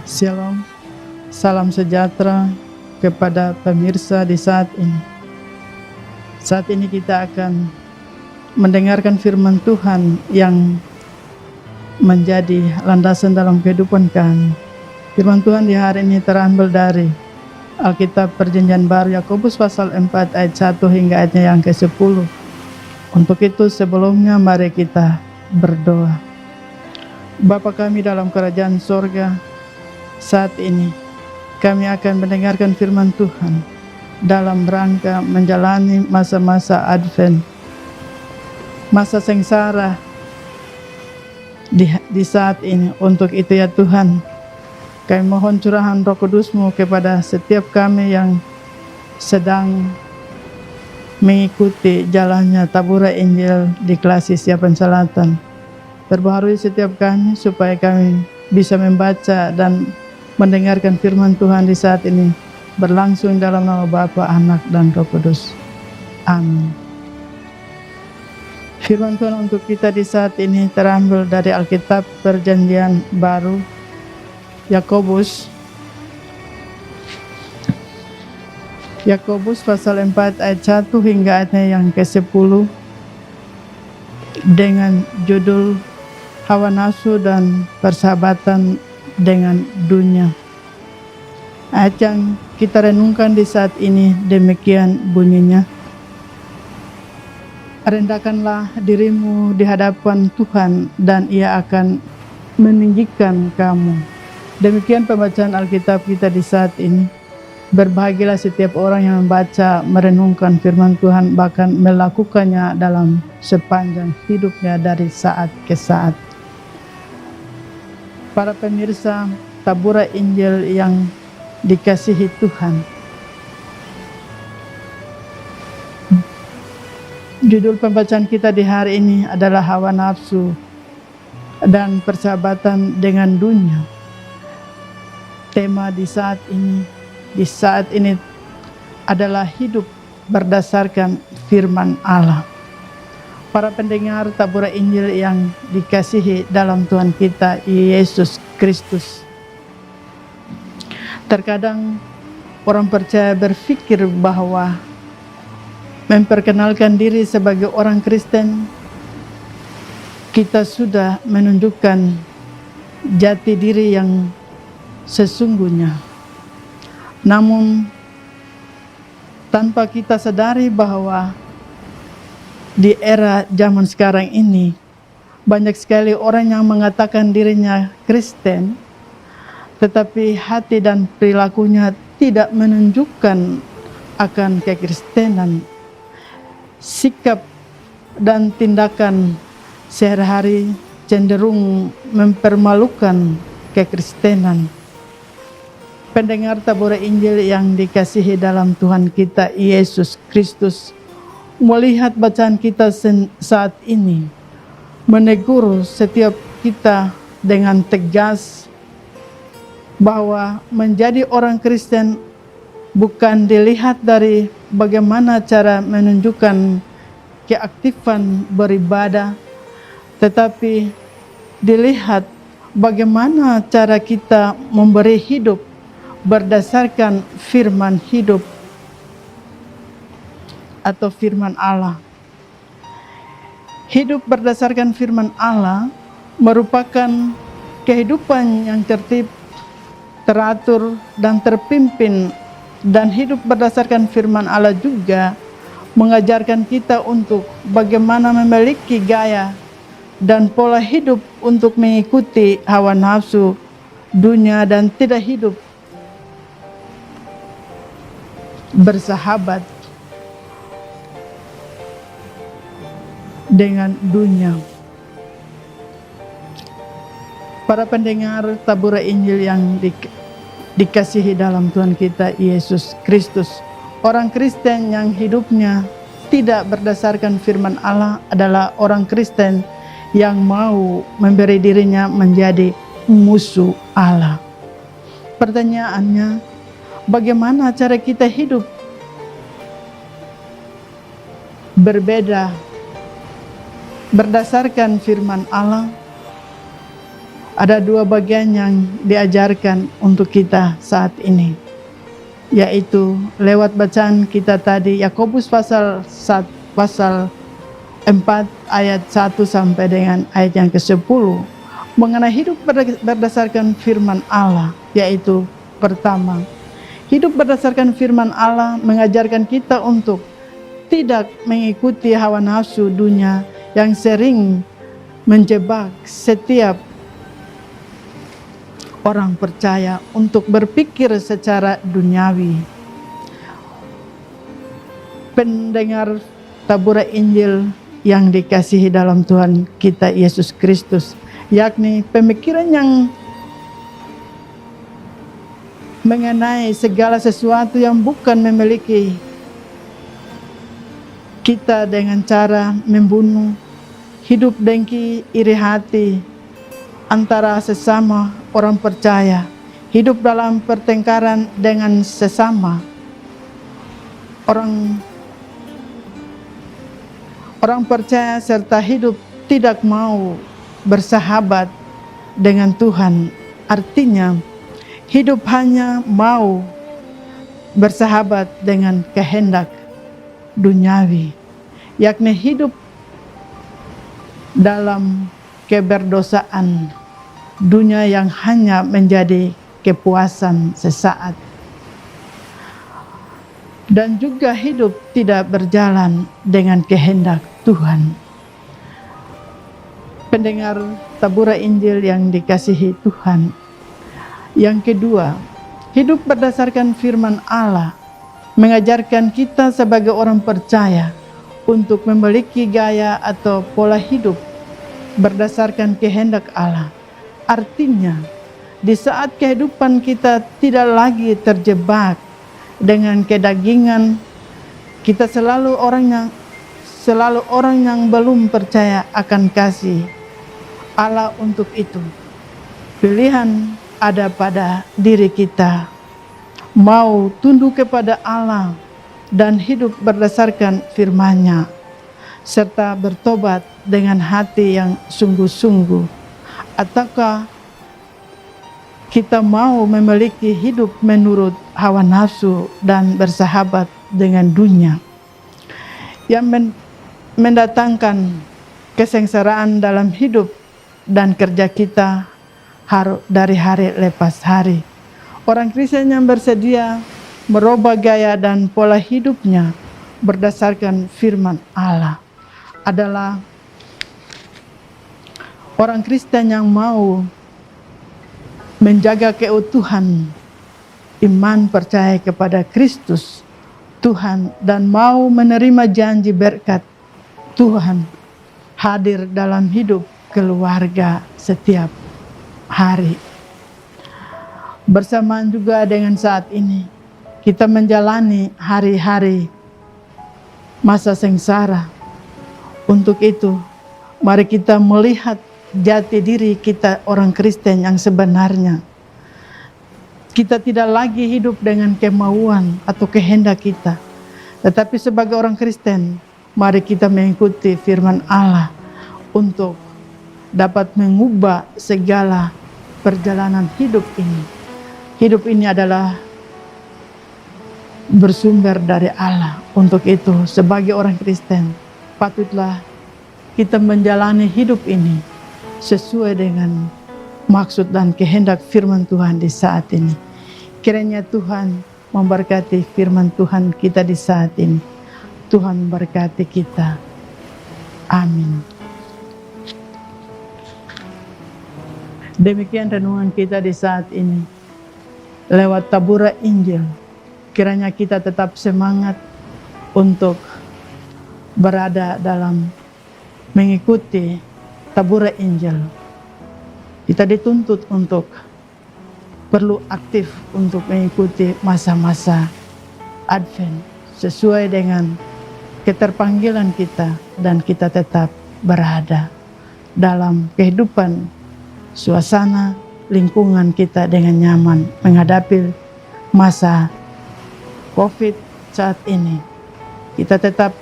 Shalom, salam sejahtera kepada pemirsa di saat ini. Saat ini kita akan mendengarkan firman Tuhan yang menjadi landasan dalam kehidupan kami. Firman Tuhan di hari ini terambil dari Alkitab Perjanjian Baru Yakobus pasal 4 ayat 1 hingga ayatnya yang ke-10. Untuk itu sebelumnya mari kita berdoa. Bapa kami dalam kerajaan sorga, saat ini kami akan mendengarkan firman Tuhan dalam rangka menjalani masa-masa Advent, masa sengsara di saat ini. Untuk itu ya Tuhan, kami mohon curahan Roh Kudus-Mu kepada setiap kami yang sedang mengikuti jalannya taburan Injil di Klasisia Penselatan. Perbaharui setiap kami supaya kami bisa membaca dan mendengarkan firman Tuhan di saat ini berlangsung dalam nama Bapa, Anak, dan Roh Kudus. Amin. Firman Tuhan untuk kita di saat ini terambil dari Alkitab Perjanjian Baru Yakobus pasal 4 ayat 1 hingga ayatnya yang ke-10 dengan judul Hawa Nafsu dan Persahabatan dengan Dunia. Ayat yang kita renungkan di saat ini demikian bunyinya. Rendahkanlah dirimu di hadapan Tuhan dan Ia akan meninggikan kamu. Demikian pembacaan Alkitab kita di saat ini. Berbahagialah setiap orang yang membaca, merenungkan firman Tuhan, bahkan melakukannya dalam sepanjang hidupnya dari saat ke saat. Para pemirsa taburan Injil yang dikasihi Tuhan, judul pembacaan kita di hari ini adalah hawa nafsu dan persahabatan dengan dunia. Tema di saat ini adalah hidup berdasarkan firman Allah. Para pendengar taburan Injil yang dikasihi dalam Tuhan kita Yesus Kristus. Terkadang orang percaya berpikir bahwa memperkenalkan diri sebagai orang Kristen, kita sudah menunjukkan jati diri yang sesungguhnya. Namun tanpa kita sadari bahwa di era zaman sekarang ini banyak sekali orang yang mengatakan dirinya Kristen, tetapi hati dan perilakunya tidak menunjukkan akan kekristenan. Sikap dan tindakan sehari-hari cenderung mempermalukan kekristenan. Pendengar taburan Injil yang dikasihi dalam Tuhan kita Yesus Kristus, melihat bacaan kita saat ini menegur setiap kita dengan tegas bahwa menjadi orang Kristen bukan dilihat dari bagaimana cara menunjukkan keaktifan beribadah, tetapi dilihat bagaimana cara kita memberi hidup berdasarkan firman hidup atau firman Allah. Hidup berdasarkan firman Allah merupakan kehidupan yang tertib, teratur, dan terpimpin. Dan hidup berdasarkan firman Allah juga mengajarkan kita untuk bagaimana memiliki gaya dan pola hidup untuk mengikuti hawa nafsu dunia dan tidak hidup bersahabat dengan dunia. Para pendengar taburan Injil yang dikasihi dalam Tuhan kita Yesus Kristus, orang Kristen yang hidupnya tidak berdasarkan firman Allah adalah orang Kristen yang mau memberi dirinya menjadi musuh Allah. Pertanyaannya, bagaimana cara kita hidup berbeda berdasarkan firman Allah Ada dua bagian yang diajarkan untuk kita saat ini, yaitu lewat bacaan kita tadi Yakobus pasal 4 ayat 1 sampai dengan ayat yang ke-10 mengenai hidup berdasarkan firman Allah, yaitu pertama, hidup berdasarkan firman Allah mengajarkan kita untuk tidak mengikuti hawa nafsu dunia yang sering menjebak setiap orang percaya untuk berpikir secara duniawi. Pendengar tabura Injil yang dikasihi dalam Tuhan kita Yesus Kristus, yakni pemikiran yang mengenai segala sesuatu yang bukan memiliki kita dengan cara membunuh, hidup dengki, iri hati antara sesama orang percaya, hidup dalam pertengkaran dengan sesama orang percaya, serta hidup tidak mau bersahabat dengan Tuhan. Artinya hidup hanya mau bersahabat dengan kehendak duniawi, yakni hidup dalam keberdosaan dunia yang hanya menjadi kepuasan sesaat, dan juga hidup tidak berjalan dengan kehendak Tuhan. Pendengar tabura Injil yang dikasihi Tuhan, yang kedua, hidup berdasarkan firman Allah mengajarkan kita sebagai orang percaya untuk memiliki gaya atau pola hidup berdasarkan kehendak Allah. Artinya, di saat kehidupan kita tidak lagi terjebak dengan kedagingan, kita selalu orang yang belum percaya akan kasih Allah. Untuk itu, pilihan ada pada diri kita, mau tunduk kepada Allah dan hidup berdasarkan firman-Nya, serta bertobat dengan hati yang sungguh-sungguh, ataukah kita mau memiliki hidup menurut hawa nafsu dan bersahabat dengan dunia yang mendatangkan kesengsaraan dalam hidup dan kerja kita dari hari lepas hari. Orang Kristen yang bersedia merubah gaya dan pola hidupnya berdasarkan firman Allah adalah orang Kristen yang mau menjaga keutuhan iman percaya kepada Kristus Tuhan dan mau menerima janji berkat Tuhan hadir dalam hidup keluarga setiap hari. Bersamaan juga dengan saat ini kita menjalani hari-hari masa sengsara. Untuk itu, mari kita melihat jati diri kita orang Kristen yang sebenarnya. Kita tidak lagi hidup dengan kemauan atau kehendak kita, tetapi sebagai orang Kristen, mari kita mengikuti firman Allah untuk dapat mengubah segala perjalanan hidup ini. Hidup ini adalah bersumber dari Allah. Untuk itu, sebagai orang Kristen, patutlah kita menjalani hidup ini sesuai dengan maksud dan kehendak firman Tuhan di saat ini. Kiranya Tuhan memberkati firman Tuhan kita di saat ini. Tuhan memberkati kita. Amin. Demikian renungan kita di saat ini lewat tabura Injil. Kiranya kita tetap semangat untuk berada dalam mengikuti tabura Injil. Kita dituntut untuk perlu aktif untuk mengikuti masa-masa Advent sesuai dengan keterpanggilan kita, dan kita tetap berada dalam kehidupan suasana lingkungan kita dengan nyaman menghadapi masa COVID saat ini. Kita tetap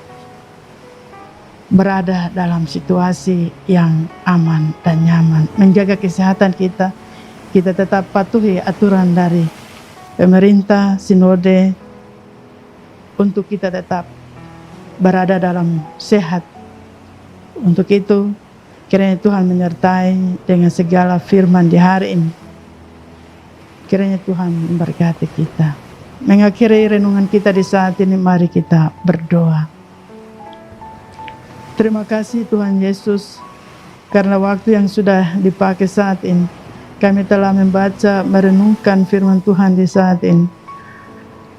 berada dalam situasi yang aman dan nyaman, menjaga kesehatan kita. Kita tetap patuhi aturan dari pemerintah, sinode, untuk kita tetap berada dalam sehat. Untuk itu, kiranya Tuhan menyertai dengan segala firman di hari ini. Kiranya Tuhan memberkati kita. Mengakhiri renungan kita di saat ini, mari kita berdoa. Terima kasih Tuhan Yesus, karena waktu yang sudah dipakai saat ini, kami telah membaca, merenungkan firman Tuhan di saat ini.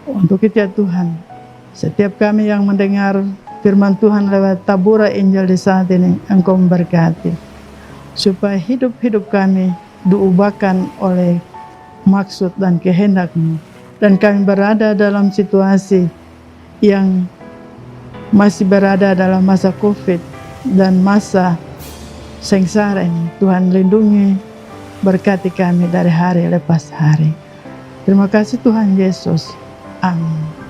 Untuk itu ya Tuhan, setiap kami yang mendengar firman Tuhan lewat tabura Injil di saat ini, Engkau memberkati, supaya hidup-hidup kami diubahkan oleh maksud dan kehendak-Mu, dan kami berada dalam situasi yang masih berada dalam masa COVID dan masa sengsara ini. Tuhan lindungi, berkati kami dari hari lepas hari. Terima kasih Tuhan Yesus. Amin.